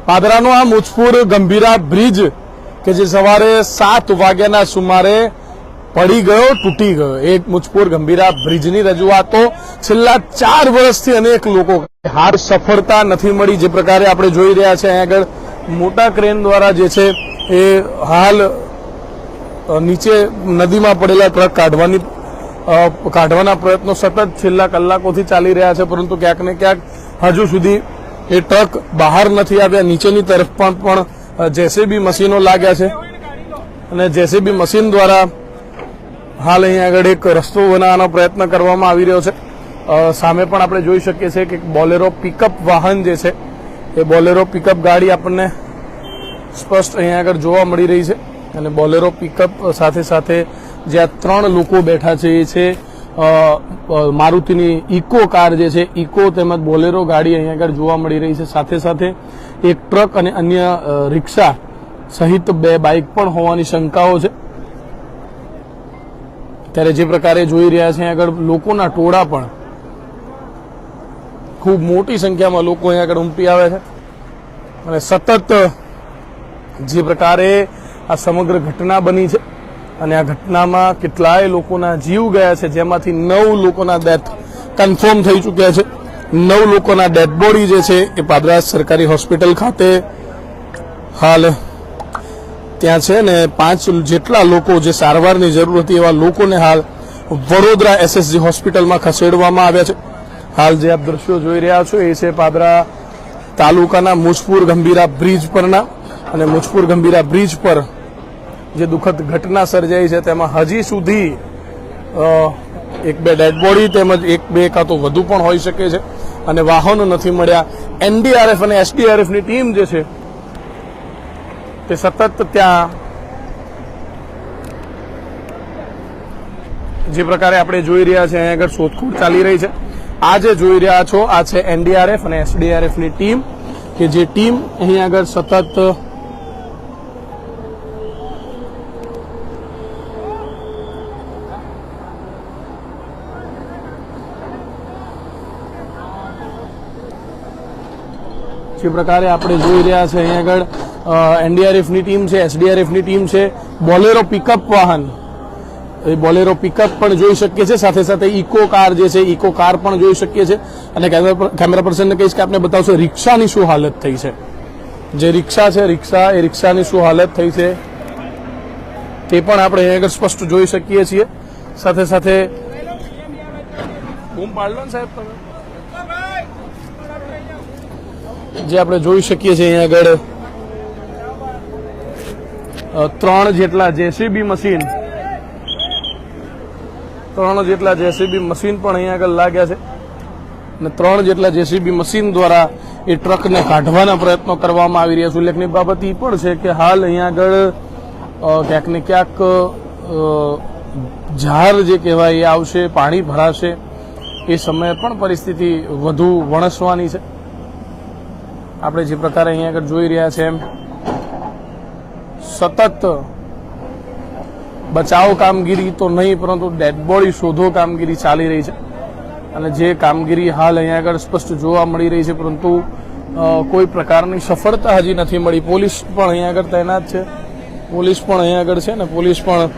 પાદરાનો આ મુજપુર ગંભીરા બ્રિજ કે જે સવારે 7 વાગ્યાના સુમારે પડી ગયો, તૂટી ગયો, એક મુજપુર ગંભીરા બ્રિજની રજૂઆતો છેલ્લા 4 વર્ષથી અનેક લોકો હાર સફળતા નથી મળી। જે પ્રકારે આપણે જોઈ રહ્યા છે અહીં આગળ મોટા ક્રેન દ્વારા જે છે એ હાલ નીચે નદીમાં પડેલા ટ્રક કાઢવાના પ્રયત્નો સતત છેલ્લા કલાકોથી ચાલી રહ્યા છે, પરંતુ ક્યાંક ને ક્યાંક હજુ સુધી એ ટ્રક બહાર નથી આવ્યા। નીચેની તરફ પણ જેસીબી મશીનો લાગ્યા છે અને જેસીબી મશીન દ્વારા હાલ અહીં આગળ એક રસ્તો બનાવવાનો પ્રયત્ન કરવામાં આવી રહ્યો છે। સામે પણ આપણે જોઈ શકીએ છીએ કે બોલેરો પિકઅપ વાહન જે છે એ બોલેરો પિકઅપ ગાડી આપણને સ્પષ્ટ અહીં આગળ જોવા મળી રહી છે અને બોલેરો પિકઅપ સાથે સાથે જે આ 3 લોકો બેઠા છે એ છે મારુતિની ઇકો કાર જે છે, ઇકો તેમજ બોલેરો ગાડી અહીં આગળ જોવા મળી રહી છે। સાથે સાથે એક ટ્રક અને અન્ય રિક્ષા સહિત 2 બાઇક પણ હોવાની શંકાઓ છે। ત્યારે જે પ્રકારે જોઈ રહ્યા છે આગળ લોકોના ટોળા પણ ખૂબ મોટી સંખ્યામાં લોકો અહીં આગળ ઉમટી આવે છે અને સતત જે પ્રકારે આ સમગ્ર ઘટના બની છે અને આ ઘટનામાં કેટલાય લોકોના જીવ ગયા છે, જેમાંથી 9 લોકોના ડેથ કન્ફર્મ થઈ ચૂક્યા છે। 9 લોકોના ડેડ બોડી જે છે એ પાદરા સરકારી હોસ્પિટલ ખાતે હાલ ત્યાં છે ને 5 જેટલા લોકો જે સારવારની જરૂર હતી એવા લોકોને હાલ વડોદરા એસએસજી હોસ્પિટલમાં ખસેડવામાં આવ્યા છે। હાલ જે આપ દ્રશ્યો જોઈ રહ્યા છો એ છે પાદરા તાલુકાના મુજપુર ગંભીરા બ્રિજ પરના અને મુજપુર ગંભીરા બ્રિજ પર જે દુઃખદ ઘટના સર્જાઈ છે તેમાં હજી સુધી 1-2 ડેડ બોડી તેમજ 1-2 કાં તો વધુ પણ હોઈ શકે છે અને વાહનો નથી મળ્યા। એનડીઆરએફ અને એસડીઆરએફની ટીમ જે છે તે સતત ત્યાં જે પ્રકારે આપણે જોઈ રહ્યા છે અહીં આગળ શોધખોળ ચાલી રહી છે। આ જે જોઈ રહ્યા છો આ છે એનડીઆરએફ અને એસડીઆરએફની ટીમ કે જે ટીમ અહીં આગળ સતત જે પ્રકારે આપણે જોઈ રહ્યા છે અહીં આગળ એનડીઆરએફની ટીમ છે, એસડીઆરએફની ટીમ છે, બોલેરો પિકઅપ વાહન એ બોલેરો પિકઅપ પણ જોઈ શકીએ છીએ, સાથે સાથે ઇકો કાર જે છે ઇકો કાર પણ જોઈ શકીએ છીએ અને કેમેરા પર્સનને કહીશ કે આપણે બતાવશો રિક્ષાની શું હાલત થઈ છે। જે રિક્ષા છે એ રિક્ષાની શું હાલત થઈ છે તે પણ આપણે અહીં આગળ સ્પષ્ટ જોઈ શકીએ છીએ। સાથે સાથે બૂમ પાડલો ને સાહેબ તમે જે આપણે જોઈ શકીએ છીએ અહીં આગળ 3 જેટલા જેસીબી મશીન પણ અહીં આગળ લાગ્યા છે અને 3 જેટલા જેસીબી મશીન દ્વારા એ ટ્રકને કાઢવાના પ્રયત્નો કરવામાં આવી રહ્યા છે। ઉલ્લેખનીય બાબત એ પણ છે કે હાલ અહીં આગળ ક્યાંક ને ક્યાંક ઝાર જે કહેવાય એ આવશે, પાણી ભરાશે, એ સમયે પણ પરિસ્થિતિ વધુ વણસવાની છે। આપણે જે પ્રકારે અહીં આગળ જોઈ રહ્યા છે એમ સતત બચાવ કામગીરી તો નહીં પરંતુ ડેડ બોડી શોધો કામગીરી ચાલી રહી છે અને જે કામગીરી હાલ અહીં આગળ સ્પષ્ટ જોવા મળી રહી છે, પરંતુ કોઈ પ્રકારની સફળતા હજી નથી મળી। પોલીસ પણ અહીં આગળ તૈનાત છે, પોલીસ પણ અહીં આગળ છે ને પોલીસ પણ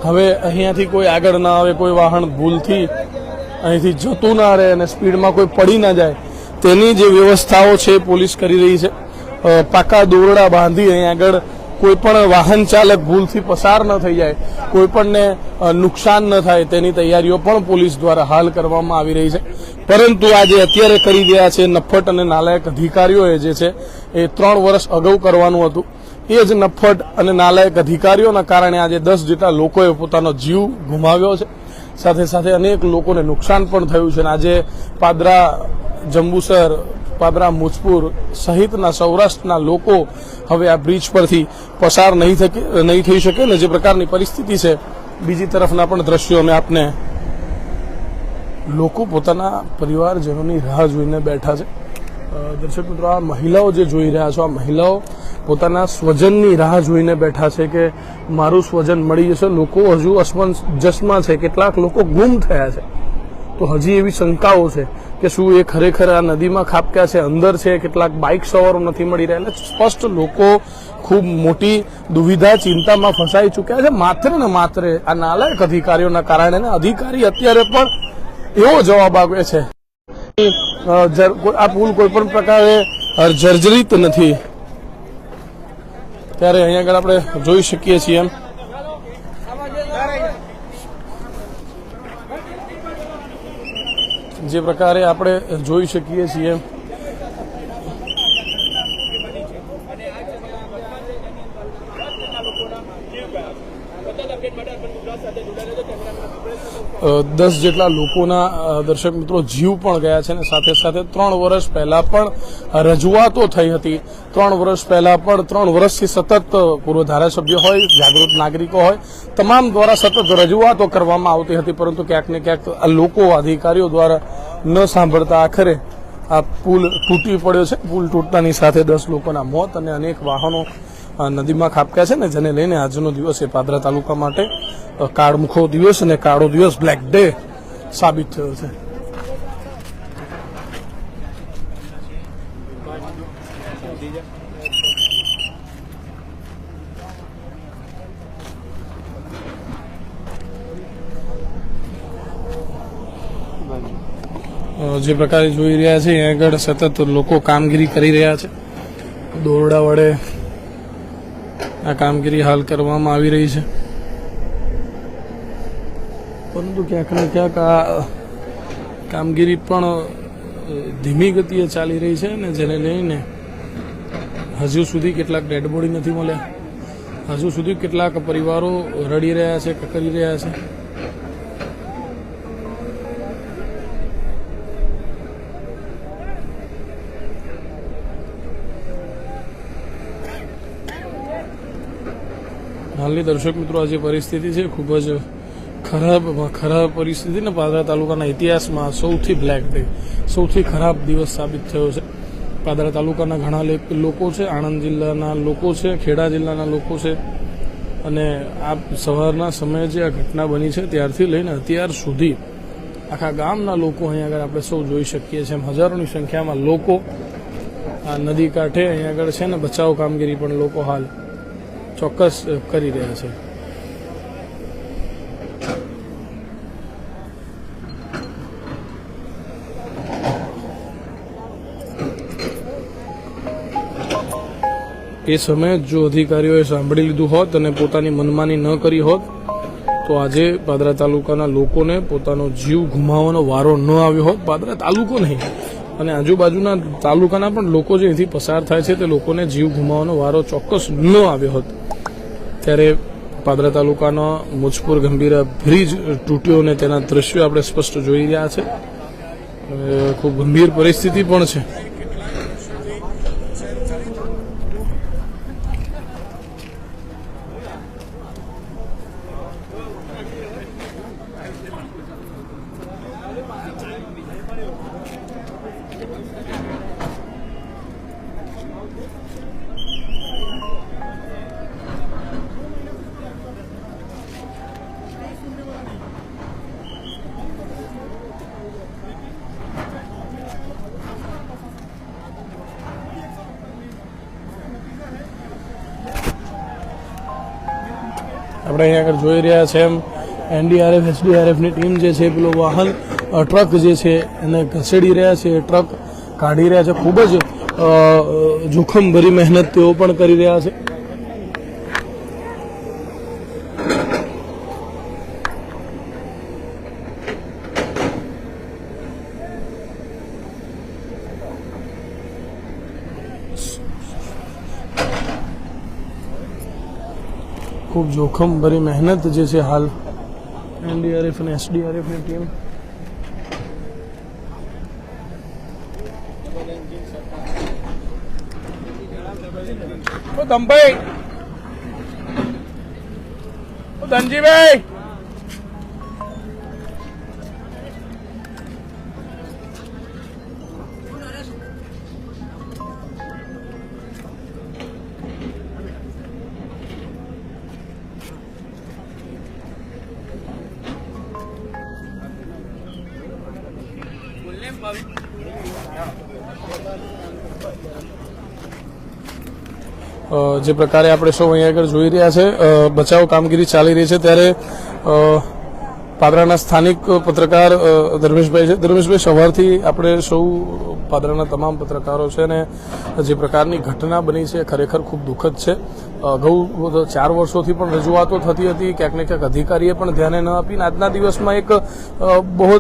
હવે અહીંયાથી કોઈ આગળ ના આવે, કોઈ વાહન ભૂલથી અહીંથી જતું ના રહે અને સ્પીડમાં કોઈ પડી ના જાય તેની જે વ્યવસ્થાઓ છે પોલીસ કરી રહી છે। પાકા દોરડા બાંધી અહીં આગળ કોઈ પણ વાહન ચાલક ભૂલથી પસાર ન થઈ જાય, કોઈ પણને નુકસાન ન થાય તેની તૈયારીઓ પણ પોલીસ દ્વારા હાલ કરવામાં આવી રહી છે। પરંતુ આજે અત્યારે કરી રહ્યા છે નફ્ફટ અને નાલાયક અધિકારીઓએ જે છે એ 3 વર્ષ અગાઉ કરવાનું હતું, એ જ નફ્ફટ અને નાલાયક અધિકારીઓના કારણે આજે 10 જેટલા લોકોએ પોતાનો જીવ ગુમાવ્યો છે, સાથે સાથે અનેક લોકોને નુકસાન પણ થયું છે। આજે પાદરા જંબુસર, પાદરા મુજપુર સહિતના સૌરાષ્ટ્રના લોકો હવે આ બ્રિજ પરથી પસાર નહીં થઈ શકે ને જે પ્રકારની પરિસ્થિતિ છે। બીજી તરફના પણ દ્રશ્યો અમે આપને લોકો પોતાના પરિવારજનોની રાહ જોઈને બેઠા છે। દર્શક મિત્રો, આ મહિલાઓ જે જોઈ રહ્યા છો, આ મહિલાઓ પોતાના સ્વજનની રાહ જોઈને બેઠા છે કે મારું સ્વજન મળી જશે। લોકો હજુ અસમંજસમાં છે, કેટલાક લોકો ગુમ થયા છે, તો હજી એવી શંકાઓ છે કે શું એ ખરેખર આ નદીમાં ખાબક્યા છે, અંદર છે, કેટલાક બાઇક સવારો નથી મળી રહ્યા. એટલે સ્પષ્ટ લોકો ખૂબ મોટી દુવિધા, ચિંતામાં ફસાઈ ચૂક્યા છે માત્ર ને માત્ર આ નાલાયક અધિકારીઓના કારણે. અધિકારી અત્યારે પણ એવો જવાબ આપે છે આ પુલ કોઈ પણ પ્રકારે જર્જરિત નથી. ત્યારે અહીંયા આગળ આપણે જોઈ શકીએ છીએ એમ જે પ્રકારે આપણે જોઈ શકીએ છીએ 10 જેટલા લોકોના દર્શક મિત્રો જીવ પણ ગયા છે અને સાથે સાથે 3 વર્ષ પહેલા પણ રજૂઆતો થઈ હતી. 3 વર્ષ પહેલા પણ 3 વર્ષથી સતત પૂર્વ ધારાસભ્ય હોય, જાગૃત નાગરિકો હોય, તમામ દ્વારા સતત રજૂઆતો કરવામાં આવતી હતી, પરંતુ ક્યાંક ને ક્યાંક લોકો અધિકારીઓ દ્વારા ન સાંભળતા આખરે આ પુલ તૂટી પડ્યો છે. પુલ તૂટતાની સાથે 10 લોકોના મોત અને અનેક વાહનો નદીમાં ખાબક્યા છે ને જેને લઈને આજનો દિવસ એ પાદરા તાલુકા માટે કાળમુખો દિવસ અને કાળો દિવસ, બ્લેક ડે સાબિત થયો છે. જે પ્રકારે જોઈ રહ્યા છે અહીંયા આગળ સતત લોકો કામગીરી કરી રહ્યા છે. દોરડા વડે આ કામગીરી હાલ કરવામાં આવી રહી છે, પરંતુ ક્યાંક ને ક્યાંક આ કામગીરી પણ ધીમી ગતિએ ચાલી રહી છે અને જેને લઈને હજુ સુધી કેટલાક ડેડ બોડી નથી મળ્યા. હજુ સુધી કેટલાક પરિવારો રડી રહ્યા છે, કકરી રહ્યા છે. હાલની દર્શક મિત્રો આ જે પરિસ્થિતિ છે ખૂબ જ ખરાબ પરિસ્થિતિ ને પાદરા તાલુકાના ઇતિહાસમાં સૌથી બ્લેક ડે, સૌથી ખરાબ દિવસ સાબિત થયો છે. પાદરા તાલુકાના ઘણા લોકો છે, આણંદ જિલ્લાના લોકો છે, ખેડા જિલ્લાના લોકો છે અને આ સવારના સમયે જે આ ઘટના બની છે ત્યારથી લઈને અત્યાર સુધી આખા ગામના લોકો અહીંયા આગળ આપણે સૌ જોઈ શકીએ છીએ. હજારોની સંખ્યામાં લોકો આ નદી કાંઠે અહીંયા આગળ છે ને બચાવ કામગીરી પણ લોકો હાલ ચોક્કસ કરી રહ્યા છે. એ સમયે જો અધિકારીઓએ સાંભળી લીધું હોત અને પોતાની મનમાની ન કરી હોત તો આજે પાદરા તાલુકાના લોકોને પોતાનો જીવ ગુમાવવાનો વારો ન આવ્યો હોત. પાદરા તાલુકો નહીં અને આજુબાજુના તાલુકાના પણ લોકો જે અહીંથી પસાર થાય છે તે લોકોને જીવ ગુમાવવાનો વારો ચોક્કસ ન આવ્યો હોત. ત્યારે પાદરા તાલુકાનો મુજપુર ગંભીરા બ્રિજ તૂટ્યો અને તેના દ્રશ્યો આપણે સ્પષ્ટ જોઈ રહ્યા છે. ખૂબ ગંભીર પરિસ્થિતિ પણ છે. આપણે અહીંયા આગળ જોઈ રહ્યા છે એમ એનડીઆરએફ, એસડીઆરએફની ટીમ જે છે પેલો વાહન ટ્રક જે છે એને ઘસેડી રહ્યા છે, ટ્રક કાઢી રહ્યા છે. ખૂબ જ જોખમભરી મહેનત તેઓ પણ કરી રહ્યા છે. ખૂબ જોખમભરી મહેનત જે છે હાલ એનડીઆરએફ અને એસડીઆરએફની ટીમ ધનભાઈ, ધનજીભાઈ જે પ્રકારે આપણે સૌ અહીંયા આગળ જોઈ રહ્યા છે બચાવ કામગીરી ચાલી રહી છે ત્યારે પાદરાના સ્થાનિક પત્રકાર ધર્મેશભાઈ છે. ધર્મેશભાઈ, સવારથી આપણે સૌ પાદરાના તમામ પત્રકારો છે ને જે પ્રકારની ઘટના બની છે ખરેખર ખૂબ દુઃખદ છે. અગાઉ 4 વર્ષોથી પણ રજૂઆતો થતી હતી, ક્યાંક ને ક્યાંક અધિકારીએ પણ ધ્યાને ન આપીને આજના દિવસમાં એક બહુ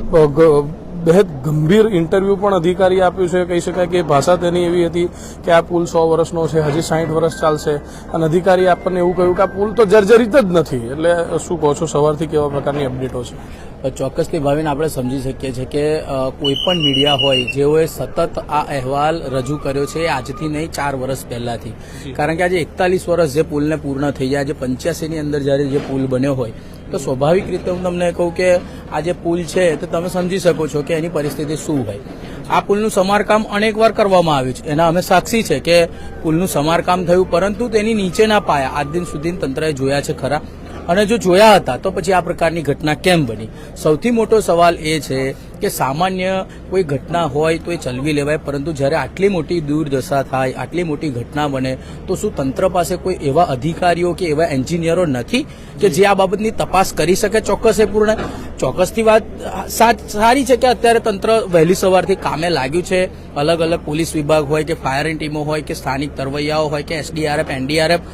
બેહદ ગંભીર ઇન્ટરવ્યુ પણ અધિકારીએ આપ્યું છે. કહી શકાય કે ભાષા તેની એવી હતી કે આ પુલ 100 વર્ષનો છે, હજી 60 વર્ષ ચાલશે, અને અધિકારીએ આપણને એવું કહ્યું કે આ પુલ તો જર્જરિત જ નથી. એટલે શું કહો છો, સવારથી કેવા પ્રકારની અપડેટો છે? ચોક્કસથી ભાવિન, આપણે સમજી શકીએ છીએ કે કોઈ પણ મીડિયા હોય જેઓએ સતત આ અહેવાલ રજૂ કર્યો છે આજથી નહીં 4 વર્ષ પહેલાથી. કારણ કે આજે 41 વર્ષ જે પુલને પૂર્ણ થઈ જાય, આજે 85 ની અંદર જ્યારે જે પુલ બન્યો હોય તો સ્વાભાવિક રીતે હું તમને કહું કે આ જે પુલ છે તો તમે સમજી શકો છો કે એની પરિસ્થિતિ શું હોય. આ પુલનું સમારકામ અનેકવાર કરવામાં આવ્યું છે, એના અમે સાક્ષી છે કે પુલનું સમારકામ થયું, પરંતુ તેની નીચેના પાયા આજ દિન સુધી તંત્રએ જોયા છે ખરા? અને જો જોયા હતા તો પછી આ પ્રકારની ઘટના કેમ બની? સૌથી મોટો સવાલ એ છે કે સામાન્ય કોઈ ઘટના હોય તો એ ચલવી લેવાય, પરંતુ જ્યારે આટલી મોટી દુર્દશા થાય, આટલી મોટી ઘટના બને, તો શું તંત્ર પાસે કોઈ એવા અધિકારીઓ કે એવા એન્જિનિયરો નથી કે જે આ બાબતની તપાસ કરી શકે? ચોક્કસથી વાત સારી છે કે અત્યારે તંત્ર વહેલી સવારથી કામે લાગ્યું છે. અલગ અલગ પોલીસ વિભાગ હોય કે ફાયરની ટીમો હોય કે સ્થાનિક તરવૈયાઓ હોય કે એસડીઆરએફ, એનડીઆરએફ,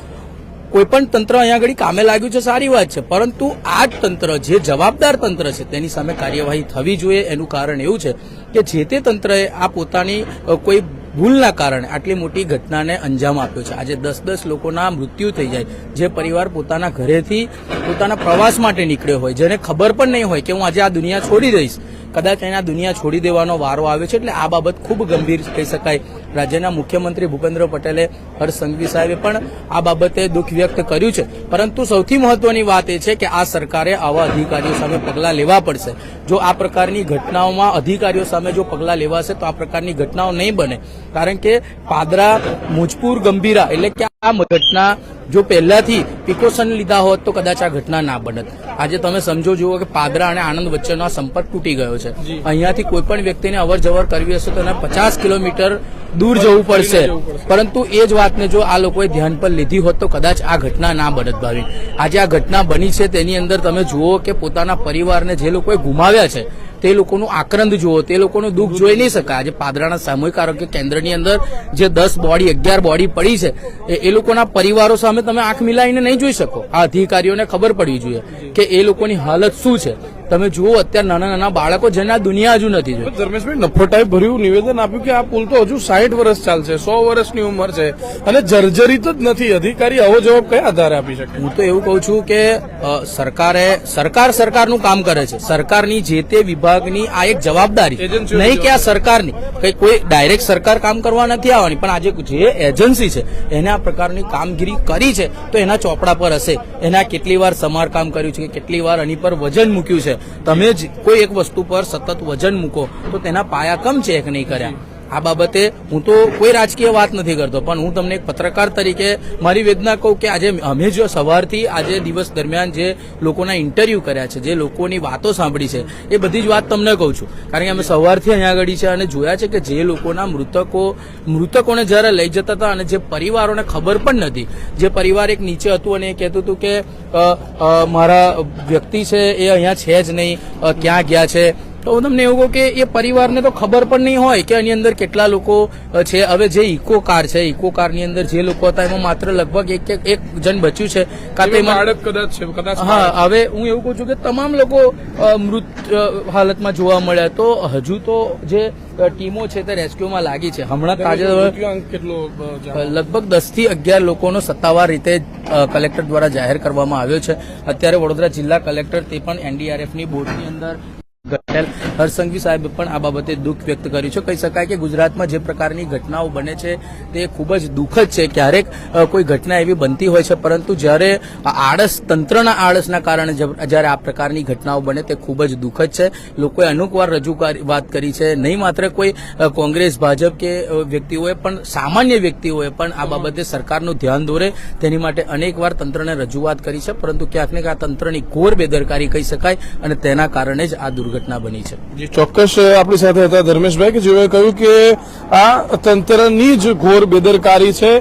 કોઈ પણ તંત્ર અહીંયા આગળ કામે લાગ્યું છે, સારી વાત છે. પરંતુ આ જ તંત્ર, જે જવાબદાર તંત્ર છે, તેની સામે કાર્યવાહી થવી જોઈએ. એનું કારણ એવું છે કે જે તે તંત્રએ આ પોતાની કોઈ ભૂલના કારણે આટલી મોટી ઘટનાને અંજામ આપ્યો છે. આજે 10-10 લોકોના મૃત્યુ થઈ જાય, જે પરિવાર પોતાના ઘરેથી પોતાના પ્રવાસ માટે નીકળ્યો હોય, જેને ખબર પણ નહીં હોય કે હું આજે આ દુનિયા છોડી દઈશ, કદાચ એના દુનિયા છોડી દેવાનો વારો આવ્યો છે. એટલે આ બાબત ખૂબ ગંભીર કહી શકાય. રાજ્યના મુખ્યમંત્રી ભૂપેન્દ્ર પટેલે, હર્ષ સંઘવી સાહેબે પણ આ બાબતે દુઃખ વ્યક્ત કર્યું છે. પરંતુ સૌથી મહત્વની વાત એ છે કે આ સરકારે આવા અધિકારીઓ સામે પગલાં લેવા પડશે. જો આ પ્રકારની ઘટનાઓમાં અધિકારીઓ સામે જો પગલાં લેવાશે તો આ પ્રકારની ઘટનાઓ નહીં બને. કારણ કે પાદરા, મુજપુર, ગંભીરા, એટલે કે આ ઘટના જો પહેલાથી પ્રિકોશન લીધા હોત તો કદાચ આ ઘટના ના બનત. આજે તમે સમજો જુઓ કે પાદરા અને આણંદ વચ્ચેનો આ સંપર્ક તૂટી ગયો છે. અહીંયાથી કોઈ પણ વ્યક્તિને અવર જવર કરવી હશે તો એને 50 કિલોમીટર દૂર જવું પડશે. પરંતુ એ જ વાતને જો આ લોકોએ ધ્યાન પર લીધી હોત તો કદાચ આ ઘટના ના બનત. ભાવિ, આજે આ ઘટના બની છે તેની અંદર તમે જુઓ કે પોતાના પરિવારને જે લોકોએ ગુમાવ્યા છે તે લોકોનું આક્રંદ જુઓ, તે લોકોનું દુઃખ જોઈ નહીં શકાય. આજે પાદરાના સામૂહિક આરોગ્ય કેન્દ્રની અંદર જે 11 બોડી પડી છે એ લોકોના પરિવારો સામે તમે આંખ મિલાવીને નહીં જોઈ શકો. આ અધિકારીઓને ખબર પડવી જોઈએ કે એ લોકોની હાલત શું છે. તમે જુઓ અત્યારે નાના બાળકો જેના દુનિયા હજુ નથી જોઈ. ધર્મેશભાઈ, નફોટાએ ભર્યું નિવેદન આપ્યું કે આ પુલ તો હજુ 60 વર્ષ ચાલશે, 100 વર્ષની ઉંમર છે અને જર્જરિત જ નથી. અધિકારી આવો જવાબ કયા આધારે આપી શકે? હું તો એવું કહું છું કે સરકારનું કામ કરે છે. સરકારની જે તે વિભાગની આ એક જવાબદારી નહીં કે આ સરકારની કોઈ ડાયરેક્ટ સરકાર કામ કરવા નથી આવવાની, પણ આજે જે એજન્સી છે એને આ પ્રકારની કામગીરી કરી છે તો એના ચોપડા પર હશે. એના કેટલી વાર સમારકામ કર્યું છે, કેટલી વાર એની પર વજન મૂક્યું છે. તમે જ કોઈ એક વસ્તુ પર સતત વજન મૂકો તો તેના પાયા કમ છે એક નહીં કર્યા. આ બાબતે હું તો કોઈ રાજકીય વાત નથી કરતો, પણ હું તમને એક પત્રકાર તરીકે મારી વેદના કહું કે આજે અમે જો સવારથી આજે દિવસ દરમિયાન જે લોકોના ઇન્ટરવ્યુ કર્યા છે, જે લોકોની વાતો સાંભળી છે, એ બધી જ વાત તમને કહું છું. કારણ કે અમે સવારથી અહીંયા આગળ છે અને જોયા છે કે જે લોકોના મૃતકોને જ્યારે લઈ જતા હતા અને જે પરિવારોને ખબર પણ નથી, જે પરિવાર એક નીચે હતું અને એ કહેતું હતું કે મારા વ્યક્તિ છે એ અહીંયા છે જ નહીં, ક્યાં ગયા છે. તો હું તમને એવું કહું કે એ પરિવારને તો ખબર પણ નહીં હોય કે એની અંદર કેટલા લોકો છે. હવે જે ઇકો કાર છે, ઇકો કારની અંદર જે લોકો હતા એમાં માત્ર લગભગ એક જણ બચ્યું છે. હા, હવે હું એવું કહું છું કે તમામ લોકો મૃત હાલતમાં જોવા મળ્યા. તો હજુ તો જે ટીમો છે તે રેસ્ક્યુમાં લાગી છે. હમણાં લગભગ 10 થી 11 લોકોનો સત્તાવાર રીતે કલેક્ટર દ્વારા જાહેર કરવામાં આવ્યો છે. અત્યારે વડોદરા જિલ્લા કલેક્ટર તે પણ એનડીઆરએફની બોટની અંદર હર્ષ સંઘવી સાહેબે પણ આ બાબતે દુઃખ વ્યક્ત કર્યું છે. કહી શકાય કે ગુજરાતમાં જે પ્રકારની ઘટનાઓ બને છે તે ખૂબ જ દુઃખદ છે. ક્યારેક કોઈ ઘટના એવી બનતી હોય છે, પરંતુ જ્યારે તંત્રના આળસના કારણે જ્યારે આ પ્રકારની ઘટનાઓ બને તે ખૂબ જ દુઃખદ છે. લોકોએ અનેકવાર વાત કરી છે, નહીં માત્ર કોઈ કોંગ્રેસ, ભાજપ કે વ્યક્તિઓએ, પણ સામાન્ય વ્યક્તિઓએ પણ આ બાબતે સરકારનું ધ્યાન દોરે તેની માટે અનેકવાર તંત્રને રજૂઆત કરી છે. પરંતુ ક્યાંક ને ક્યાંક તંત્રની ઘોર બેદરકારી કહી શકાય અને તેના કારણે જ આ દુર્ઘટના દુર્ઘટના બની છે. ચોક્કસ આપણી સાથે હતા ધર્મેશભાઈ કે જેઓએ કહ્યું કે આ તંત્રની જ ઘોર બેદરકારી છે.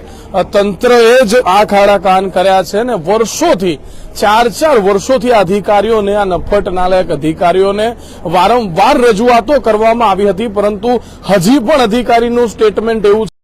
તંત્રએ જ આ ખાડા કાન કર્યા છે ને વર્ષોથી 4 વર્ષોથી આ અધિકારીઓને, આ નફટ નાલાયક અધિકારીઓને વારંવાર રજૂઆતો કરવામાં આવી હતી, પરંતુ હજી પણ અધિકારીનું સ્ટેટમેન્ટ એવું